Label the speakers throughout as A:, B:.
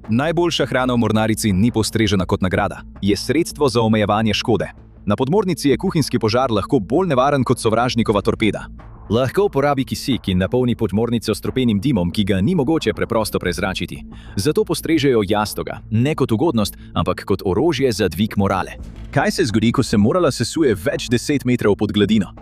A: Najboljša hrana v mornarici ni postrežena kot nagrada, je sredstvo za omejevanje škode. Na podmornici je kuhinjski požar lahko bolj nevaren kot sovražnikova torpeda.
B: Lahko uporabi kisik in napolni podmornico s strupenim dimom, ki ga ni mogoče preprosto prezračiti. Zato postrežejo jastoga, ne kot ugodnost, ampak kot orožje za dvig morale.
A: Kaj se zgodi, ko se morala sesuje več 10 metrov pod gladino?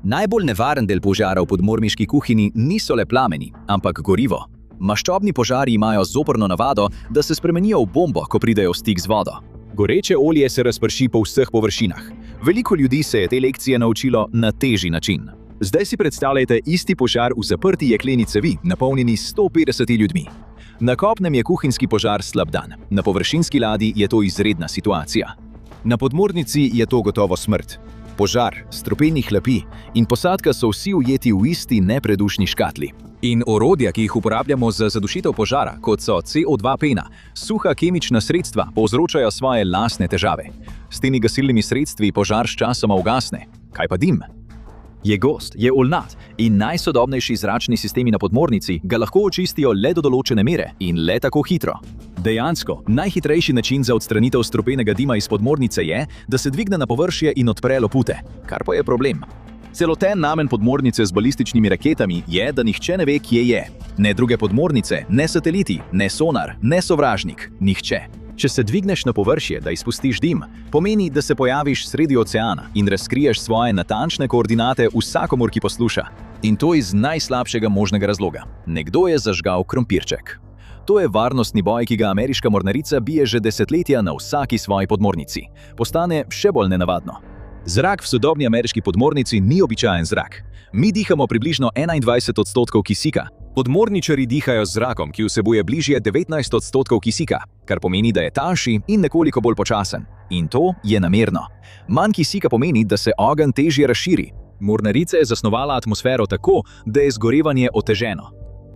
B: Najbolj nevaren del požara v podmorniški kuhinji niso le plameni, ampak gorivo. Maščobni požari imajo zoprno navado, da se spremenijo v bombo, ko pridejo v stik z vodo.
A: Goreče olje se razprši po vseh površinah. Veliko ljudi se je te lekcije naučilo na težji način. Zdaj si predstavljajte isti požar v zaprti jekleni cevi, napolnjeni 150 ljudmi. Na kopnem je kuhinjski požar slab dan, na površinski ladji je to izredna situacija. Na podmornici je to gotovo smrt. Požar, strupeni hlapi in posadka so vsi ujeti v isti nepredušni škatli. In orodja, ki jih uporabljamo za zadušitev požara, kot so CO2 pena, suha kemična sredstva, povzročajo svoje lastne težave. S temi gasilnimi sredstvi požar sčasoma ugasne. Kaj pa dim?
B: Je gost, je oljnat in najsodobnejši zračni sistemi na podmornici ga lahko očistijo le do določene mere in le tako hitro. Dejansko, najhitrejši način za odstranitev strupenega dima iz podmornice je, da se dvigne na površje in odpre lopute, kar pa je problem. Celoten namen podmornice z balističnimi raketami je, da nihče ne ve, kje je. Ne druge podmornice, ne sateliti, ne sonar, ne sovražnik, nihče. Če se dvigneš na površje, da izpustiš dim, pomeni, da se pojaviš sredi oceana in razkriješ svoje natančne koordinate vsakomur, ki posluša. In to iz najslabšega možnega razloga. Nekdo je zažgal krompirček. To je varnostni boj, ki ga ameriška mornarica bije že desetletja na vsaki svoji podmornici. Postane še bolj nenavadno. Zrak v sodobni ameriški podmornici ni običajen zrak. Mi dihamo približno 21% kisika. Podmorničari dihajo z zrakom, ki vsebuje bližje 19% kisika, kar pomeni, da je tanjši in nekoliko bolj počasen. In to je namerno. Manj kisika pomeni, da se ogenj težje razširi. Mornarica je zasnovala atmosfero tako, da je zgorevanje oteženo.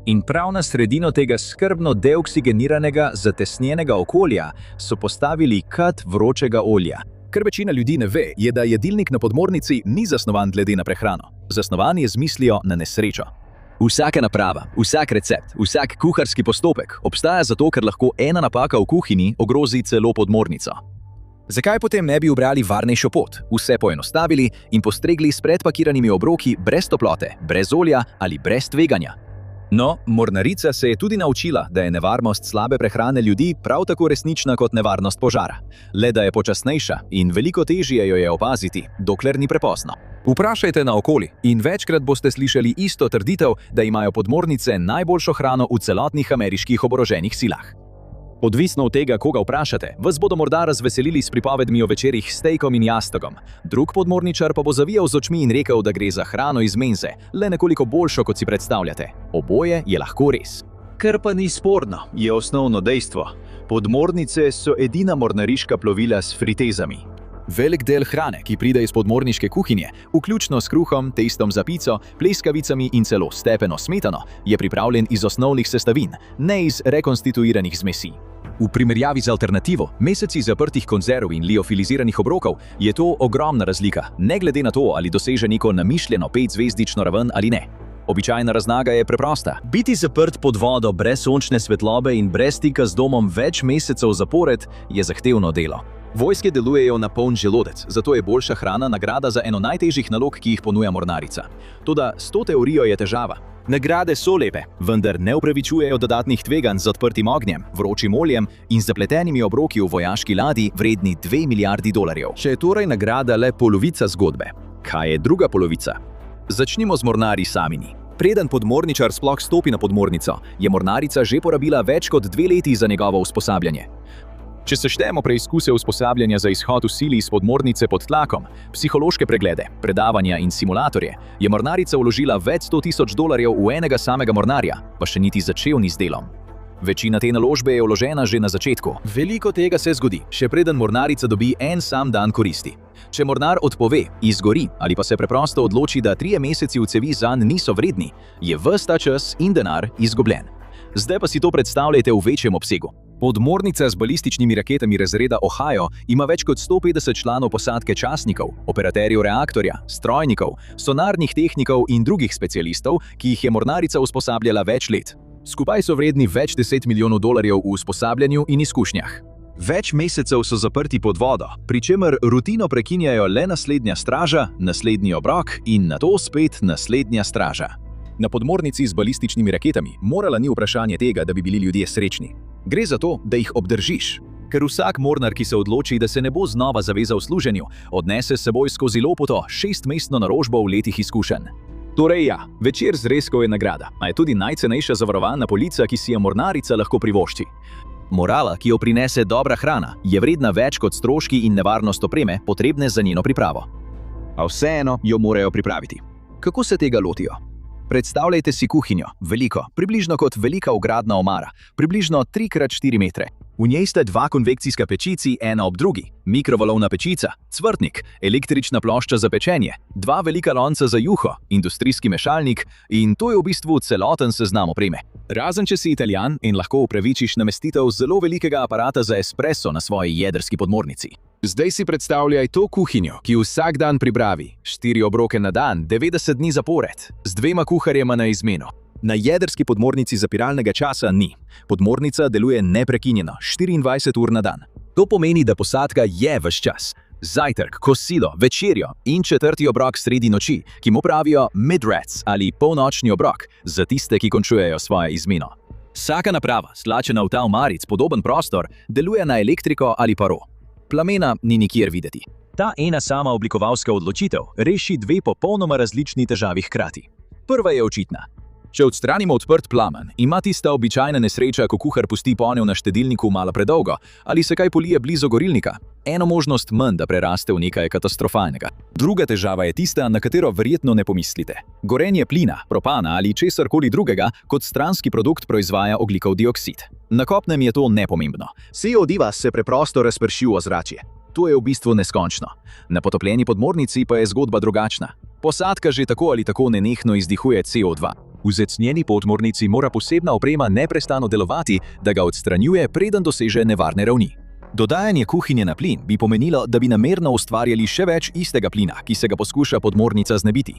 B: In prav na sredino tega skrbno deoksigenirannega, zatesnjenega okolja so postavili kat vročega olja. Kar večina ljudi ne ve, je, da jedilnik na podmornici ni zasnovan glede na prehrano. Zasnovan je z mislijo na nesrečo. Vsaka naprava, vsak recept, vsak kuharski postopek obstaja zato, ker lahko ena napaka v kuhinji ogrozi celo podmornico. Zakaj potem ne bi ubrali varnejšo pot, vse poenostavili in postregli s predpakiranimi obroki brez toplote, brez olja ali brez tveganja? No, mornarica se je tudi naučila, da je nevarnost slabe prehrane ljudi prav tako resnična kot nevarnost požara. Le da je počasnejša in veliko težje jo je opaziti, dokler ni prepozno. Vprašajte naokoli in večkrat boste slišali isto trditev, da imajo podmornice najboljšo hrano v celotnih ameriških oboroženih silah. Odvisno od tega, koga vprašate, vas bodo morda razveselili s pripovedmi o večerih s stejkom in jastogom. Drug podmorničar pa bo zavijal z očmi in rekel, da gre za hrano iz menze, le nekoliko boljšo, kot si predstavljate. Oboje je lahko res.
C: Kar pa ni sporno, je osnovno dejstvo. Podmornice so edina mornariška plovila s fritezami.
A: Velik del hrane, ki pride iz podmorniške kuhinje, vključno s kruhom, testom za pico, pleskavicami in celo stepeno smetano, je pripravljen iz osnovnih sestavin, ne iz rekonstituiranih zmesi. V primerjavi z alternativo, meseci zaprtih konzerv in liofiliziranih obrokov, je to ogromna razlika, ne glede na to, ali doseže neko namišljeno 5-zvezdično raven ali ne. Običajna razlaga je preprosta.
C: Biti zaprt pod vodo brez sončne svetlobe in brez stika z domom več mesecev zapored je zahtevno delo.
A: Vojske delujejo na poln želodec, zato je boljša hrana nagrada za eno najtežjih nalog, ki jih ponuja mornarica. Toda s to teorijo je težava. Nagrade so lepe, vendar ne upravičujejo dodatnih tveganj z odprtim ognjem, vročim oljem in zapletenimi obroki v vojaški ladji vredni $2 milijardi. Če je torej nagrada le polovica zgodbe, kaj je druga polovica? Začnimo z mornarji samimi. Preden podmorničar sploh stopi na podmornico, je mornarica že porabila več kot 2 leti za njegovo usposabljanje. Če seštejemo preizkuse usposabljanja za izhod v sili iz podmornice pod tlakom, psihološke preglede, predavanja in simulatorje, je mornarica vložila več $100,000 v enega samega mornarja, pa še niti začel ni z delom. Večina te naložbe je vložena že na začetku. Veliko tega se zgodi, še preden mornarica dobi en sam dan koristi. Če mornar odpove, izgori ali pa se preprosto odloči, da 3 meseci v cevi zanj niso vredni, je ves ta čas in denar izgubljen. Zdaj pa si to predstavljajte v večjem obsegu. Podmornica z balističnimi raketami razreda Ohio ima več kot 150 članov posadke častnikov, operaterjev reaktorja, strojnikov, sonarnih tehnikov in drugih specialistov, ki jih je mornarica usposabljala več let. Skupaj so vredni več 10 milijonov dolarjev v usposabljanju in izkušnjah.
C: Več mesecev so zaprti pod vodo, pri čemer rutino prekinjajo le naslednja straža, naslednji obrok in nato spet naslednja straža.
A: Na podmornici z balističnimi raketami morala ni vprašanje tega, da bi bili ljudje srečni. Gre za to, da jih obdržiš. Ker vsak mornar, ki se odloči, da se ne bo znova zavezal služenju, odnese s seboj skozi Lopoto 6-mestno naložbo v letih izkušenj. Torej ja, večer zrezkov je nagrada, a je tudi najcenejša zavarovalna polica, ki si jo mornarica lahko privošči. Morala, ki jo prinese dobra hrana, je vredna več kot stroški in nevarnost opreme, potrebne za njeno pripravo. A vseeno jo morajo pripraviti. Kako se tega lotijo? Predstavljajte si kuhinjo, veliko, približno kot velika ogradna omara, približno 3x4 metre. V njej sta 2 konvekcijska pečici, ena ob drugi, mikrovalovna pečica, cvrtnik, električna plošča za pečenje, 2 velika lonca za juho, industrijski mešalnik in to je v bistvu celoten seznam opreme. Razen če si Italijan in lahko upravičiš namestitev zelo velikega aparata za espresso na svoji jedrski podmornici. Zdaj si predstavljaj to kuhinjo, ki vsak dan pripravi 4 obroke na dan, 90 dni zapored, z 2 kuharjema na izmeno. Na jedrski podmornici zapiralnega časa ni. Podmornica deluje neprekinjeno, 24 ur na dan. To pomeni, da posadka je ves čas. Zajtrk, kosilo, večerjo in 4. obrok sredi noči, ki mu pravijo midrats ali polnočni obrok, za tiste, ki končujejo svojo izmeno. Vsaka naprava, slačena v ta omaric podoben prostor, deluje na elektriko ali paro. Plamena ni nikjer videti. Ta ena sama oblikovalska odločitev reši 2 popolnoma različni težavi hkrati. Prva je očitna. Če odstranimo odprt plamen, ima tista običajna nesreča, ko kuhar pusti ponev na štedilniku malo predolgo ali se kaj polije blizu gorilnika, eno možnost manj, da preraste v nekaj katastrofalnega. Druga težava je tista, na katero verjetno ne pomislite. Gorenje plina, propana ali česarkoli drugega kot stranski produkt proizvaja ogljikov dioksid. Na kopnem je to nepomembno. CO2 se preprosto razprši v ozračje. To je v bistvu neskončno. Na potopljeni podmornici pa je zgodba drugačna. Posadka že tako ali tako nenehno izdihuje CO2. V zecnjeni podmornici mora posebna oprema neprestano delovati, da ga odstranjuje, preden doseže nevarne ravni. Dodajanje kuhinje na plin bi pomenilo, da bi namerno ustvarjali še več istega plina, ki se ga poskuša podmornica znebiti.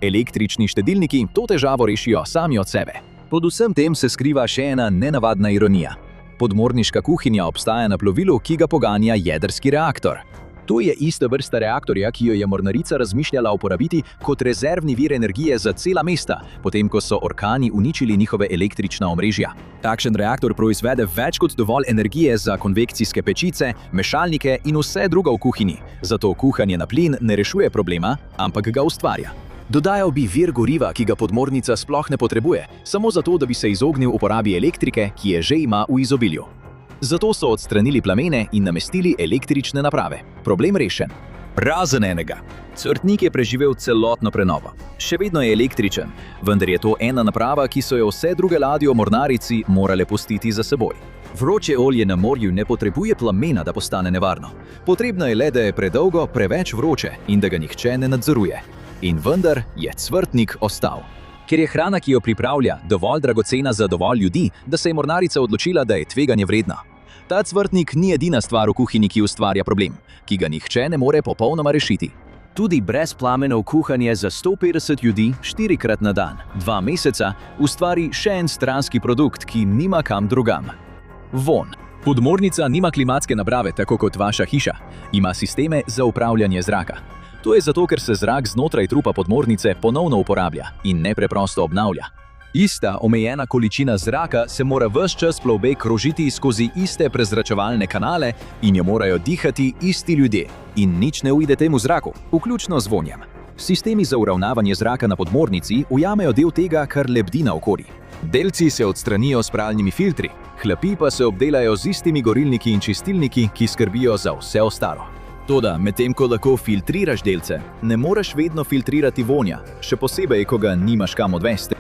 A: Električni štedilniki to težavo rešijo sami od sebe. Pod vsem tem se skriva še ena nenavadna ironija. Podmorniška kuhinja obstaja na plovilu, ki ga poganja jedrski reaktor. To je ista vrsta reaktorja, ki jo je mornarica razmišljala uporabiti kot rezervni vir energije za cela mesta, potem ko so orkani uničili njihove električna omrežja. Takšen reaktor proizvede več kot dovolj energije za konvekcijske pečice, mešalnike in vse drugo v kuhinji, zato kuhanje na plin ne rešuje problema, ampak ga ustvarja. Dodajal bi vir goriva, ki ga podmornica sploh ne potrebuje, samo zato, da bi se izognil uporabi elektrike, ki je že ima v izobilju. Zato so odstranili plamene in namestili električne naprave. Problem rešen. Razen enega. Cvrtnik je preživel celotno prenovo. Še vedno je električen, vendar je to ena naprava, ki so jo vse druge ladje v mornarici morale pustiti za seboj. Vroče olje na morju ne potrebuje plamena, da postane nevarno. Potrebno je le, da je predolgo preveč vroče in da ga nihče ne nadzoruje. In vendar je cvrtnik ostal. Ker je hrana, ki jo pripravlja, dovolj dragocena za dovolj ljudi, da se je mornarica odločila, da je tveganje vredna. Ta cvrtnik ni edina stvar v kuhinji, ki ustvarja problem, ki ga nihče ne more popolnoma rešiti. Tudi brez plamenov kuhanje za 150 ljudi 4-krat na dan, 2 meseca, ustvari še en stranski produkt, ki nima kam drugam. Vonj. Podmornica nima klimatske naprave, tako kot vaša hiša. Ima sisteme za upravljanje zraka. To je zato, ker se zrak znotraj trupa podmornice ponovno uporablja in ne preprosto obnavlja. Ista omejena količina zraka se mora ves čas plovbe krožiti skozi iste prezračevalne kanale in jo morajo dihati isti ljudje. In nič ne uide temu zraku, vključno z vonjem. Sistemi za uravnavanje zraka na podmornici ujamejo del tega, kar lebdi naokoli. Delci se odstranijo s pralnimi filtri, hlapi pa se obdelajo z istimi gorilniki in čistilniki, ki skrbijo za vse ostalo. Toda, medtem ko lahko filtriraš delce, ne moreš vedno filtrirati vonja, še posebej, ko ga nimaš kam odvesti.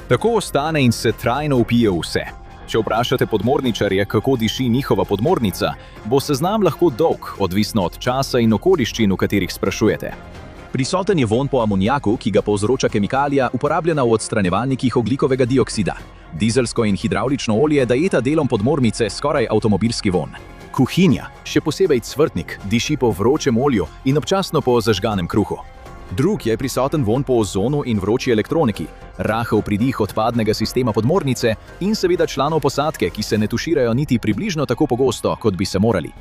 A: Tako ostane in se trajno vpije vse. Če vprašate podmorničarje, kako diši njihova podmornica, bo seznam lahko dolg, odvisno od časa in okoliščin, v katerih sprašujete. Prisoten je vonj po amonijaku, ki ga povzroča kemikalija, uporabljena v odstranjevalnikih ogljikovega dioksida. Dizelsko in hidravlično olje dajeta delom podmornice skoraj avtomobilski vonj. Kuhinja, še posebej cvrtnik, diši po vročem olju in občasno po zažganem kruhu.
B: Drug je prisoten vonj po ozonu in vroči elektroniki, rahel pridih odpadnega sistema podmornice in seveda članov posadke, ki se ne tuširajo niti približno tako pogosto, kot bi se morali.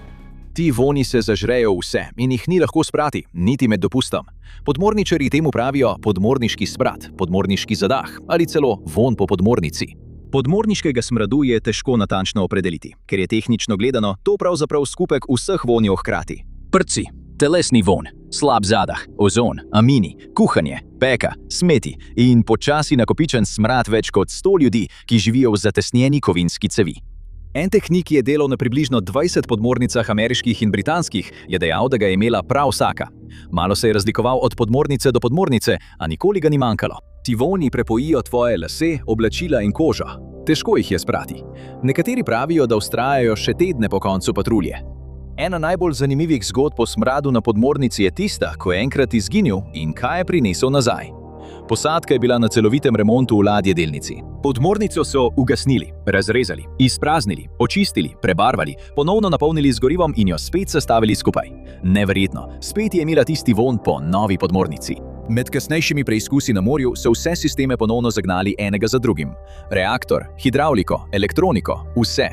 B: Ti vonji se zažrejo vse in jih ni lahko sprati, niti med dopustom. Podmorničarji temu pravijo podmorniški smrad, podmorniški zadah ali celo vonj po podmornici.
A: Podmorniškega smradu je težko natančno opredeliti, ker je tehnično gledano to pravzaprav skupek vseh vonjev hkrati.
B: Prci, telesni vonj, slab zadah, ozon, amini, kuhanje, peka, smeti in počasi nakopičen smrad več kot 100 ljudi, ki živijo v zatesnjeni kovinski cevi. En tehnik, ki je delal na približno 20 podmornicah ameriških in britanskih, je dejal, da ga je imela prav vsaka. Malo se je razlikoval od podmornice do podmornice, a nikoli ga ni manjkalo. Ti vonji prepojijo tvoje lase, oblačila in kožo. Težko jih je sprati. Nekateri pravijo, da vztrajajo še tedne po koncu patrulje. Ena najbolj zanimivih zgodb o smradu na podmornici je tista, ko je enkrat izginil in kaj je prinesel nazaj. Posadka je bila na celovitem remontu v ladjedelnici. Podmornico so ugasnili, razrezali, izpraznili, očistili, prebarvali, ponovno napolnili z gorivom in jo spet sestavili skupaj. Neverjetno, spet je imela tisti vonj po novi podmornici. Med kasnejšimi preizkusi na morju so vse sisteme ponovno zagnali enega za drugim. Reaktor, hidravliko, elektroniko, vse.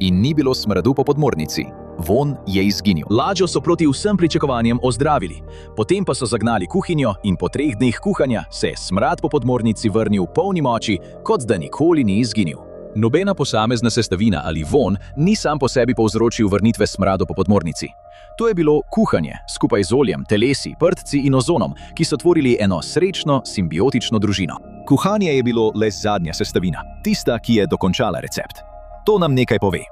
B: In ni bilo smradu po podmornici. Vonj je izginil. Ladjo so proti vsem pričakovanjem ozdravili. Potem pa so zagnali kuhinjo in po 3 dneh kuhanja se je smrad po podmornici vrnil v polni moči, kot da nikoli ni izginil. Nobena posamezna sestavina ali vonj ni sam po sebi povzročil vrnitve smradu po podmornici. To je bilo kuhanje, skupaj z oljem, telesi, prtci in ozonom, ki so tvorili eno srečno, simbiotično družino. Kuhanje je bilo le zadnja sestavina, tista, ki je dokončala recept. To nam nekaj pove.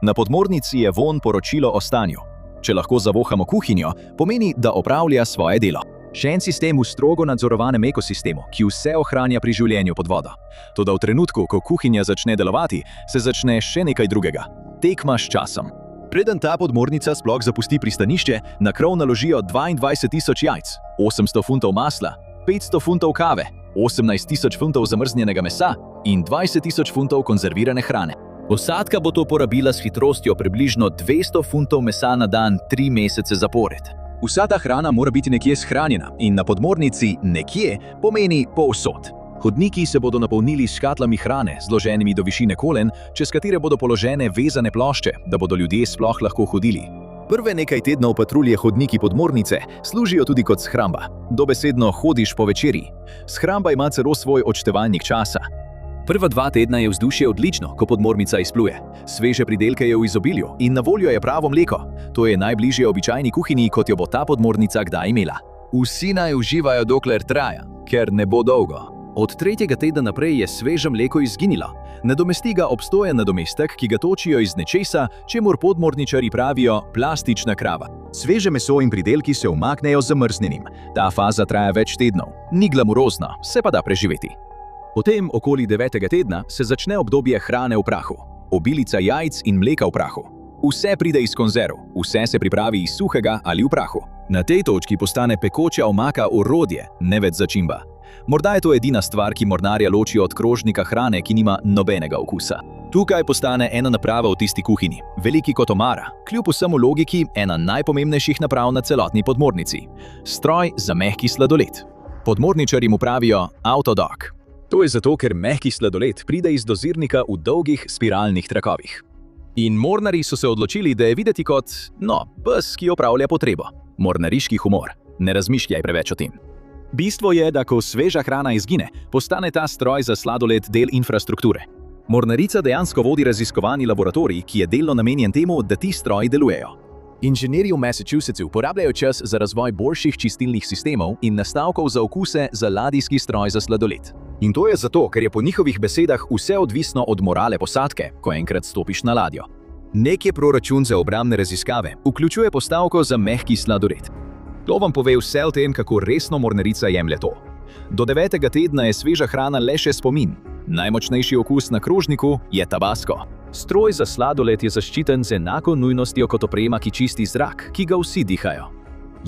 B: Na podmornici je vonj poročilo o stanju. Če lahko zavohamo kuhinjo, pomeni, da opravlja svoje delo. Še en sistem v strogo nadzorovanem ekosistemu, ki vse ohranja pri življenju pod vodo. Toda v trenutku, ko kuhinja začne delovati, se začne še nekaj drugega. Tekma s časom. Preden ta podmornica sploh zapusti pristanišče, na krov naložijo 22.000 jajc, 800 funtov masla, 500 funtov kave, 18.000 funtov zamrznjenega mesa in 20.000 funtov konzervirane hrane. Posadka bo to porabila s hitrostjo približno 200 funtov mesa na dan 3 mesece zapored. Vsa ta hrana mora biti nekje shranjena in na podmornici nekje pomeni povsod. Hodniki se bodo napolnili s škatlami hrane, zloženimi do višine kolen, čez katere bodo položene vezane plošče, da bodo ljudje sploh lahko hodili. Prve nekaj tednov patrulje hodniki podmornice služijo tudi kot shramba. Dobesedno hodiš po večerji. Shramba ima celo svoj odštevalnik časa. Prva 2 tedna je vzdušje odlično, ko podmornica izpluje. Sveže pridelke je v izobilju in na voljo je pravo mleko. To je najbližje običajni kuhinji, kot jo bo ta podmornica kdaj imela. Vsi naj uživajo, dokler traja, ker ne bo dolgo. Od 3. tedna naprej je sveže mleko izginilo. Nadomesti ga obstojen nadomestek, ki ga točijo iz nečesa, čemur podmorničarji pravijo plastična krava. Sveže meso in pridelki se umaknejo zamrznjenim. Ta faza traja več tednov. Ni glamurozna, se pa da preživeti. Potem, okoli 9. tedna, se začne obdobje hrane v prahu. Obilica jajc in mleka v prahu. Vse pride iz konzerv, vse se pripravi iz suhega ali v prahu. Na tej točki postane pekoča omaka orodje, ne več začimba. Morda je to edina stvar, ki mornarja loči od krožnika hrane, ki nima nobenega okusa. Tukaj postane ena naprava v tisti kuhinji, veliki kot omara, kljub vsemu logiki ena najpomembnejših naprav na celotni podmornici. Stroj za mehki sladoled. Podmorničarji mu pravijo autodok. To je zato, ker mehki sladoled pride iz dozirnika v dolgih spiralnih trakovih. In mornarji so se odločili, da je videti kot, pes, ki opravlja potrebo. Mornariški humor. Ne razmišljaj preveč o tem. Bistvo je, da ko sveža hrana izgine, postane ta stroj za sladoled del infrastrukture. Mornarica dejansko vodi raziskovalni laboratorij, ki je delno namenjen temu, da ti stroji delujejo. Inženirji v Massachusettsu porabljajo čas za razvoj boljših čistilnih sistemov in nastavkov za okuse za ladijski stroj za sladoled. In to je zato, ker je po njihovih besedah vse odvisno od morale posadke, ko enkrat stopiš na ladjo. Nekje proračun za obrambne raziskave vključuje postavko za mehki sladoled. To vam pove vse o tem, kako resno mornarica jemlje to. Do 9. tedna je sveža hrana le še spomin. Najmočnejši okus na krožniku je tabasko. Stroj za sladoled je zaščiten z enako nujnostjo kot oprema, ki čisti zrak, ki ga vsi dihajo.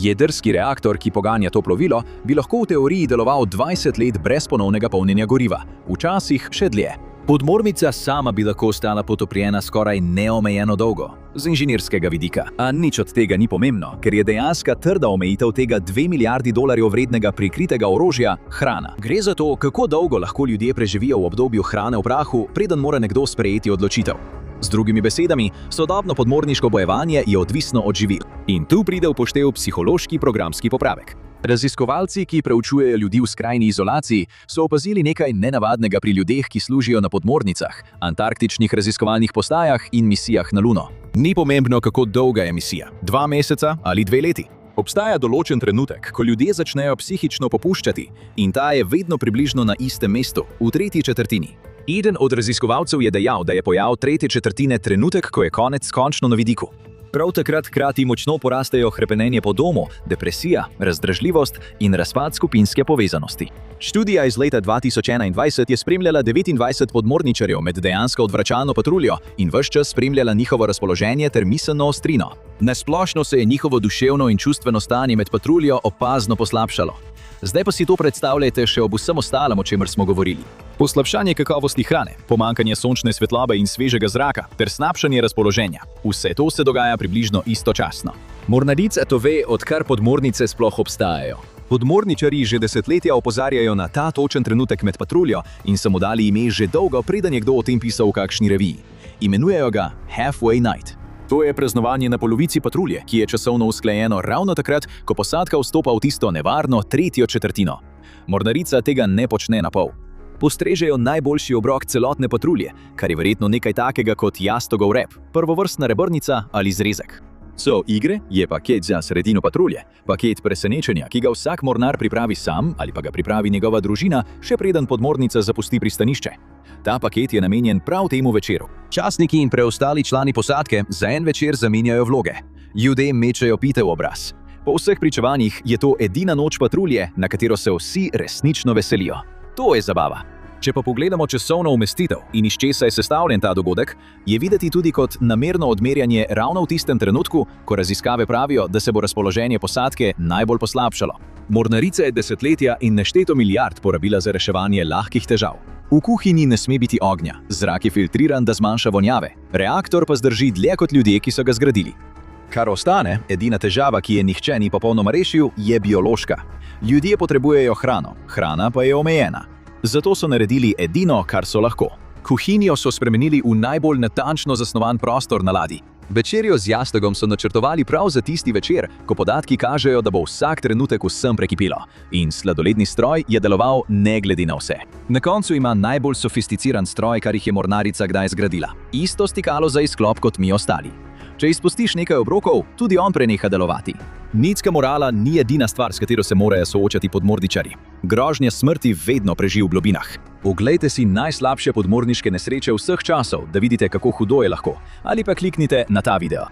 B: Jedrski reaktor, ki poganja to plovilo, bi lahko v teoriji deloval 20 let brez ponovnega polnjenja goriva, včasih še dlje. Podmornica sama bi lahko ostala potopljena skoraj neomejeno dolgo, z inženirskega vidika. A nič od tega ni pomembno, ker je dejanska trda omejitev tega $2 milijardi vrednega prikritega orožja hrana. Gre za to, kako dolgo lahko ljudje preživijo v obdobju hrane v prahu, preden mora nekdo sprejeti odločitev. Z drugimi besedami, sodobno podmorniško bojevanje je odvisno od živil. In tu pride v poštev psihološki programski popravek. Raziskovalci, ki preučujejo ljudi v skrajni izolaciji, so opazili nekaj nenavadnega pri ljudeh, ki služijo na podmornicah, antarktičnih raziskovalnih postajah in misijah na Luno. Ni pomembno, kako dolga je misija, 2 meseca ali 2 leti. Obstaja določen trenutek, ko ljudje začnejo psihično popuščati, in ta je vedno približno na istem mestu, v 3. četrtini. Eden od raziskovalcev je dejal, da je pojav 3. četrtine trenutek, ko je konec končno na vidiku. Prav takrat hkrati močno porastejo hrepenenje po domu, depresija, razdražljivost in razpad skupinske povezanosti. Študija iz leta 2021 je spremljala 29 podmorničarjev med dejansko odvračalno patruljo in ves čas spremljala njihovo razpoloženje ter miselno ostrino. Nasplošno se je njihovo duševno in čustveno stanje med patruljo opazno poslabšalo. Zdaj pa si to predstavljajte še ob vsem ostalem, o čemer smo govorili. Poslabšanje kakovosti hrane, pomanjkanje sončne svetlobe in svežega zraka ter slabšanje razpoloženja. Vse to se dogaja približno istočasno. Mornarica to ve, odkar podmornice sploh obstajajo. Podmorničarji že desetletja opozarjajo na ta točen trenutek med patruljo in so mu dali ime že dolgo, preden je kdo o tem pisal v kakšni reviji. Imenujejo ga Halfway Night. To je praznovanje na polovici patrulje, ki je časovno usklajeno ravno takrat, ko posadka vstopa v tisto nevarno 3. četrtino. Mornarica tega ne počne na pol. Postrežejo najboljši obrok celotne patrulje, kar je verjetno nekaj takega kot jastogov rep, prvovrstna rebrnica ali zrezek. So igre je paket za sredino patrulje, paket presenečenja, ki ga vsak mornar pripravi sam ali pa ga pripravi njegova družina, še preden podmornica zapusti pristanišče. Ta paket je namenjen prav temu večeru. Častniki in preostali člani posadke za en večer zamenjajo vloge. Ljudem mečejo pite v obraz. Po vseh pričevanjih je to edina noč patrulje, na katero se vsi resnično veselijo. To je zabava. Če pa pogledamo časovno umestitev in iz česa je sestavljen ta dogodek, je videti tudi kot namerno odmerjanje ravno v tistem trenutku, ko raziskave pravijo, da se bo razpoloženje posadke najbolj poslabšalo. Mornarica je desetletja in nešteto milijard porabila za reševanje lahkih težav. V kuhinji ne sme biti ognja, zrak je filtriran, da zmanjša vonjave, reaktor pa zdrži dlje kot ljudje, ki so ga zgradili. Kar ostane, edina težava, ki je nihče ni popolnoma rešil, je biološka. Ljudje potrebujejo hrano, hrana pa je omejena. Zato so naredili edino, kar so lahko. Kuhinjo so spremenili v najbolj natančno zasnovan prostor na ladji. Večerjo z jastogom so načrtovali prav za tisti večer, ko podatki kažejo, da bo vsak trenutek vsem prekipilo. In sladoledni stroj je deloval ne glede na vse. Na koncu ima najbolj sofisticiran stroj, kar jih je mornarica kdaj zgradila. Isto stikalo za izklop kot mi ostali. Če izpustiš nekaj obrokov, tudi on preneha delovati. Nitska morala ni edina stvar, s katero se morajo soočati podmorničarji. Grožnja smrti vedno preži v globinah. Oglejte si najslabše podmorniške nesreče vseh časov, da vidite, kako hudo je lahko. Ali pa kliknite na ta video.